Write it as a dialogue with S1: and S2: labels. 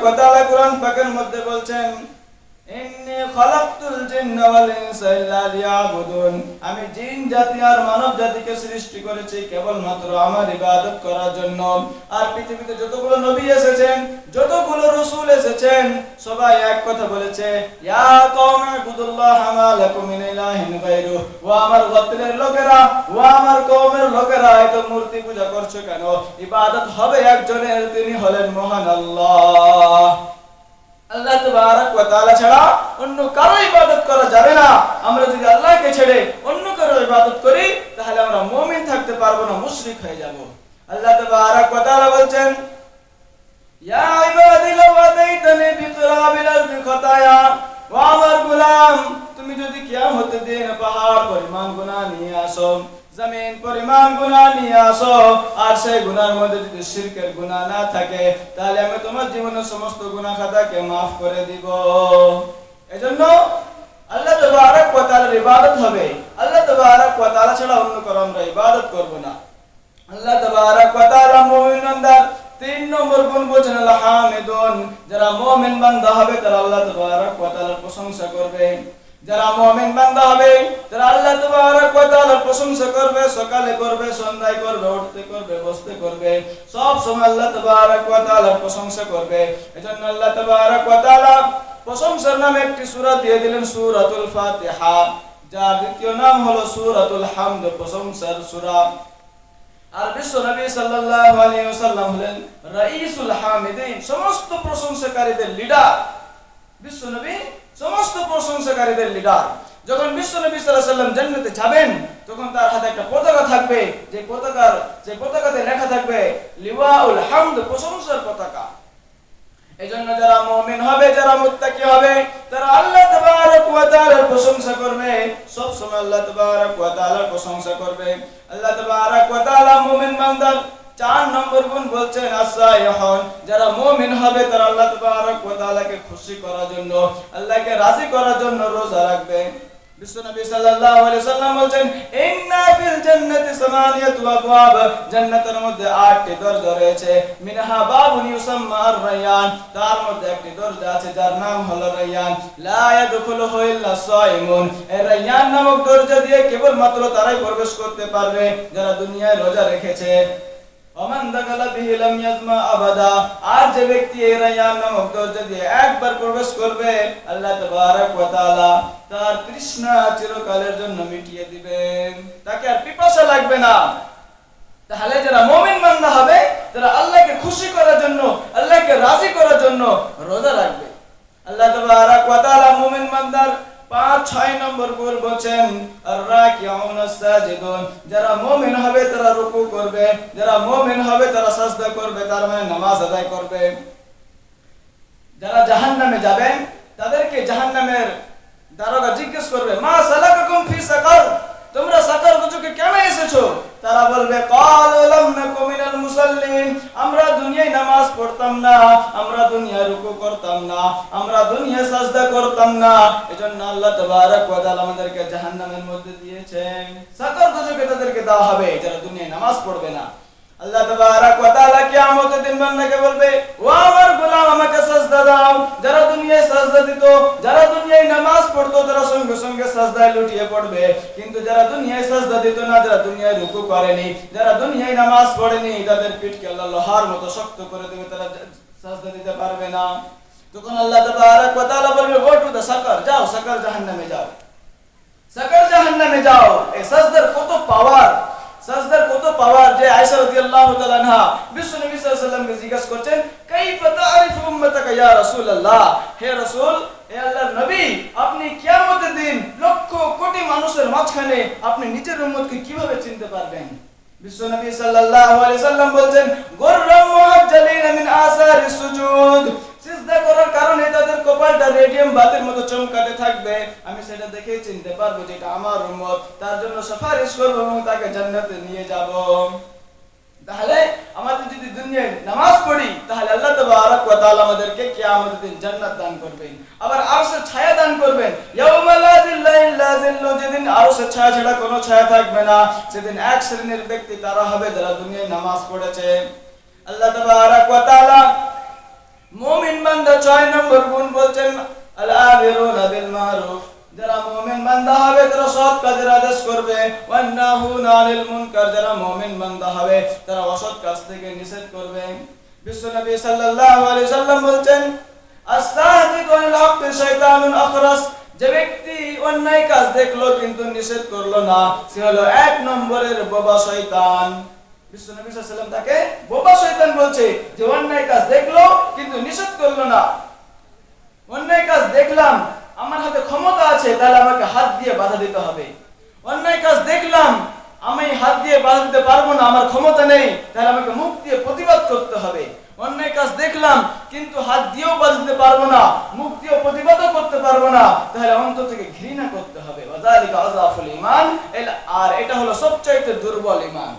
S1: ওয়া তাআলা কুরআন পাকের মধ্যে বলছেন, ইন্নী খালাকতুল জিন্না ওয়াল ইনসা ইল্লা লিয়াবুদুন, আমি জিন জাতি আর মানব জাতিকে সৃষ্টি করেছি কেবলমাত্র আমার ইবাদত করার জন্য। আর পৃথিবীতে যতগুলো নবী এসেছেন, যতগুলো রাসূল এসেছেন, সবাই এক কথা বলেছে, ইয়া কওমি ইবুদুল্লাহ মা লাকুম মিন ইলাহিন গায়রু, ও আমার গোত্রের লোকেরা, ও আমার কওমের লোকেরা, এত মূর্তি পূজা করছো কেন? ইবাদত হবে একজনের, তিনি হলেন মহান আল্লাহ। আল্লাহ তাবারক ওয়া তাআলা ছাড়া অন্য কারো ইবাদত করা যাবে না। আমরা যদি আল্লাহকে ছেড়ে অন্য কারো ইবাদত করি, তাহলে আমরা মুমিন থাকতে পারবো না, মুশরিক হয়ে যাব। আল্লাহ তাবারক ওয়া তাআলা বলছেন, ইয়া ইবাদি লাউ আতাইতানি বিতুরাবিল আরদি খাতায়া, ও আমার গোলাম, তুমি যদি কিয়ামতের দিন পাহাড় পরিমাণ গুনাহ নিয়ে আসো, জমিন পরিমাণ গুনাহ নিয়ে আসো, আর সেই গুনার মধ্যে যদি শিরকের গুনাহ না থাকে, তাহলে আমি তোমার জীবনের সমস্ত গুনাহ খাতাকে maaf করে দিব। এজন্য আল্লাহ তাবারক ওয়া তাআলার ইবাদত হবে, আল্লাহ তাবারক ওয়া তাআলা ছাড়া অন্য কারো আমরা ইবাদত করব না। আল্লাহ তাবারক ওয়া তাআলা মুমিনদের 3 নম্বর গুণ বলেন আল হামিদুন, যারা মুমিন বান্দা হবে তারা আল্লাহ তাবারক ওয়া তাআলার প্রশংসা করবে। যারা মুমিন বান্দা হবে তারা আল্লাহ তাবারক ওয়া তাআলার প্রশংসা করবে, সকালে করবে, সন্ধ্যায় করবে, উঠতে করবে, বসতে করবে, সব সময় আল্লাহ তাবারক ওয়া তাআলার প্রশংসা করবে। এজন্য আল্লাহ তাবারক ওয়া তাআলা প্রশংসার নামে একটি সূরা দিয়ে দিলেন, সূরাতুল ফাতিহা, যার দ্বিতীয় নাম হলো সূরাতুল হামদ, প্রশংসার সূরা। আর বিশ্ব নবী সাল্লাল্লাহু আলাইহি ওয়াসাল্লাম হলেন রাইসুল হামিদিন, সমস্ত প্রশংসাকারীদের লিডার। বিশ্ব নবী সমস্ত প্রশংসাকারীদের লিডার। যখন বিশ্ব নবী সাল্লাল্লাহু আলাইহি ওয়াসাল্লাম জান্নাতে যাবেন, তখন তার হাতে একটা পতাকা থাকবে, যে পতাকাতে লেখা থাকবে লিওয়াউল হামদ, প্রশংসার পতাকা। এজন্য যারা মুমিন হবে, যারা মুত্তাকি হবে, তারা আল্লাহ তাবারক ওয়া তাআলার প্রশংসা করবে, সব সময় আল্লাহ তাবারক ওয়া তাআলার প্রশংসা করবে। আল্লাহ তাবারক ওয়া তাআলা মুমিন বান্দার 4 নম্বর গুণ বলছেন আস-সাইহুন, যারা মুমিন হবে তারা আল্লাহ তাবারক ওয়া তাআলাকে খুশি করার জন্য, আল্লাহকে রাজি করার জন্য রোজা রাখবে। বিশ্বনবী সাল্লাল্লাহু আলাইহি ওয়াসাল্লাম বলেন, ইন্না ফিল জান্নাতি সামানিয়াতু আবওয়াব, জান্নাতের মধ্যে 8টি দরজা রয়েছে। মিনহা বাবুন ইউসাম্মা আর-রায়্যান, তার মধ্যে একটি দরজা আছে যার নাম হলো রায়্যান। লা ইয়াদখুলুহু ইল্লা সাইমুন, এই রায়্যান নামক দরজা দিয়ে কেবলমাত্র তারাই প্রবেশ করতে পারবে যারা দুনিয়ায় রোজা রেখেছে। ওমান দাখালা বিহি লাম ইয়াজমা আবাদা, আর যে ব্যক্তি এই রায়্যান নামক দরজা দিয়ে একবার প্রবেশ করবে, আল্লাহ তাবারক ওয়া তাআলা তার তৃষ্ণা চিরকালের জন্য মিটিয়ে দিবেন, তাকে আর পিপাসা লাগবে না। তাহলে যারা মুমিন বান্দা হবে তারা আল্লাহকে খুশি করার জন্য, আল্লাহকে রাজি করার জন্য রোজা রাখবে। আল্লাহ তাবারক ওয়া তাআলা মুমিন বান্দার 5-6 নম্বর গুণ বলেন আর-রাকিউন আস-সাজিদুন, যারা মুমিন হবে তারা রুকু করবে, যারা মুমিন হবে তারা সাজদা করবে, তার মানে নামাজ আদায় করবে। যারা জাহান্নামে যাবেন তাদেরকে জাহান্নামের দারোগা জিজ্ঞেস করবে, মা সালাকাকুম ফি সাকার, তোমরা সাকার দুজকে কেন এসেছো? তারা বলবে, ক্বালু লাম নাকু মিনাল মুসাল্লিন, আমরা দুনিয়ায় নামাজ পড়তাম না, আমরা দুনিয়ায় রুকু করতাম না, আমরা দুনিয়ায় সাজদা করতাম না। এজন্য আল্লাহ তাবারক ওয়া তাআলা আমাদেরকে জাহান্নামের মধ্যে দিয়েছেন, সাকার দুজকে তাদেরকে দেওয়া হবে যারা দুনিয়ায় নামাজ পড়বে না। আল্লাহ তাবারক ওয়া তাআলা কিয়ামতের দিন বান্দাকে বলবে, ও আমার গোলাম আমাকে সাজদা দাও। যারা দুনিয়ায় সাজদা দিত, যারা দুনিয়ায় নামাজ পড়তো, তারা সঙ্গে সঙ্গে সাজদায় লুটিয়ে পড়বে। কিন্তু যারা দুনিয়ায় সাজদা দিত না, যারা দুনিয়ায় রুকু করেনি, যারা দুনিয়ায় নামাজ পড়েনি, তাদের পিঠকে আল্লাহ লোহার মতো শক্ত করে দেবে, তারা সাজদা দিতে পারবে না। তখন আল্লাহ তাবারক ওয়া তাআলা বলবে, গো টু দ্য সাকার, যাও সাকার জাহান্নামে যাও, সাকার জাহান্নামে যাও। এই সাজদার কত পাওয়ার, সাজদার কত পাওয়ার, যে আয়েশা রাদিয়াল্লাহু তাআলা আনহা বিশ্ব নবী সাল্লাল্লাহু আলাইহি ওয়াসাল্লামকে জিজ্ঞাসা করছেন, কাইফা তাআরিফু উম্মাতাকা ইয়া রাসূলুল্লাহ, হে রাসূল, হে আল্লাহর নবী, আপনি কিয়ামতের দিন লক্ষ কোটি মানুষের মাঝখানে আপনি নিজের উম্মতকে কিভাবে চিনতে পারবেন? বিশ্ব নবী সাল্লাল্লাহু আলাইহি ওয়াসাল্লাম বলেন, গুররাম মুআজ্জালিন মিন আসারিস সুজুদ, সিজদা করার কারণে তাদের কপালটা রেডিয়াম বাতির মতো চমকাতে থাকবে, আমি সেটা দেখেই চিনতে পারবো যে এটা আমার উম্মত, তার জন্য সুপারিশ করব এবং তাকে জান্নাতে নিয়ে যাব। তাহলে আমাদের যদি দুনিয়ায় নামাজ পড়ি, তাহলে আল্লাহ তাবারক ওয়া তাআলা আমাদেরকে কিয়ামতের দিন জান্নাত দান করবেন, আবার আরশের ছায়া দান করবেন। ইয়াউমা লা যিল্লা ইল্লা যিল্লু, যেদিন আরশের ছায়া ছাড়া কোনো ছায়া থাকবে না, সেদিন এক শ্রেণীর ব্যক্তি তারা হবে যারা দুনিয়ায় নামাজ পড়েছে। আল্লাহ তাবারক ওয়া তাআলা মুমিন বান্দা 6 নম্বর গুণ বলছেন আল আমিরুনা বিল মারুফ, যারা মুমিন বান্দা হবে তারা সৎ কাজের আদেশ করবে, ওয়ান নাহুনা আনিল মুনকার, যারা মুমিন বান্দা হবে তারা অসৎ কাজ থেকে নিষেধ করবে। বিশ্বনবী সাল্লাল্লাহু আলাইহি সাল্লাম বলছেন আস-সাদিকু আল হক শাইতানুন আখরাস, যে ব্যক্তি অন্যায় কাজ দেখলো কিন্তু নিষেধ করলো না সে হলো 1 নম্বরের বোবা শয়তান। বিশ্বনবী সাল্লাল্লাহু আলাইহি সাল্লাম তাকে বোবা শয়তান বলছে, যে অন্যায় কাজ দেখলো কিন্তু নিষেধ করলো না। অন্যায় কাজ দেখলাম, আমার হাতে ক্ষমতা আছে, তাহলে আমাকে হাত দিয়ে বাধা দিতে হবে। অন্যায় কাজ দেখলাম, আমি হাত দিয়ে বাধা দিতে পারবো না, আমার ক্ষমতা নেই, তাহলে আমাকে মুখ দিয়ে প্রতিবাদ করতে হবে। অন্যায় কাজ দেখলাম কিন্তু হাত দিয়েও বাধা দিতে পারবো না, মুখ দিয়েও প্রতিবাদও করতে পারবো না, তাহলে অন্তর থেকে ঘৃণা করতে হবে। ওয়াযালিকা আযাফুল ঈমান, আর এটা হলো সবচাইতে দুর্বল ঈমান।